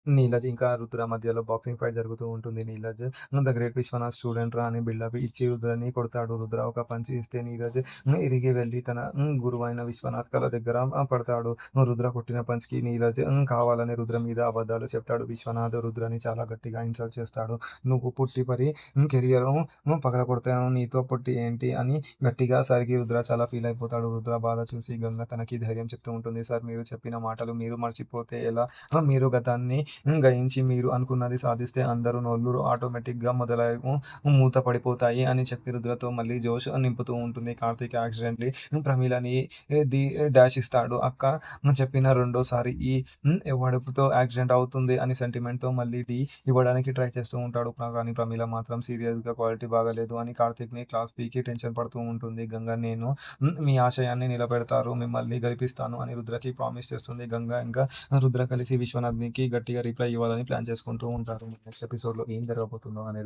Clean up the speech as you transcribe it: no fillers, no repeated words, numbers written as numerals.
నీరజ్ ఇంకా రుద్ర మధ్యలో boxing fight జరుగుతూ ఉంటుంది. Neeraj the great Vishwanath student రా అని బిల్డప్ ఇచ్చి రుద్రని కొడతాడు. రుద్ర ఒక పంచ్ ఇస్తే నీరజ్ ఇరిగి వెళ్లి తన గురువైన విశ్వనాథ్ కళ్ళ దగ్గర పడతాడు. రుద్ర కొట్టిన పంచ్‌కి నీరజ్ కావాలని రుద్ర మీద అబద్ధాలు చెప్తాడు. విశ్వనాథ్ రుద్రని చాలా గట్టిగా ఇన్సల్ట్ చేస్తాడు. "నువ్వు పుట్టి పరి కెరియర్ పగలగొడతాను. నీతో పొట్టి ఏంటి" అని గట్టిగా సరికి రుద్ర చాలా ఫీల్ అయిపోతాడు. రుద్ర బాధ చూసి గంగ తనకి ధైర్యం చెప్తూ ఉంటుంది. "సార్ మీరు చెప్పిన మాటలు మీరు మర్చిపోతే ఎలా? మీరు గతాన్ని గ్రహించి మీరు అనుకున్నది సాధిస్తే అందరూ నోళ్ళు ఆటోమేటిక్‌గా మూత పడిపోతాయి" అని చెప్పి రుద్రతో మళ్ళీ జోష్ నింపుతూ ఉంటుంది. కార్తీక్ యాక్సిడెంట్‌లీ ప్రమీలని ది డాష్ ఇస్తాడు. "అక్క చెప్పిన రెండోసారి ఈ ఎవడితో యాక్సిడెంట్ అవుతుంది" అని సెంటిమెంట్‌తో మళ్ళీ టీ ఇవ్వడానికి ట్రై చేస్తూ ఉంటాడు. కానీ ప్రమీల మాత్రం సీరియస్‌గా క్వాలిటీ బాగాలేదు అని కార్తీక్‌ని క్లాస్ పీకి టెన్షన్ పడుతూ ఉంటుంది. గంగ "నేను మీ ఆశయాన్ని నిలబెడతారు. మిమ్మల్ని గెలిపిస్తాను" అని రుద్రకి ప్రామిస్ చేస్తుంది. గంగ ఇంకా రుద్ర కలిసి విశ్వనాథ్‌కి గట్టిగా రిప్లై ఇవ్వాలని ప్లాన్ చేసుకుంటూ ఉంటారు. నెక్స్ట్ ఎపిసోడ్‌లో ఏం జరగబోతుందో అనేది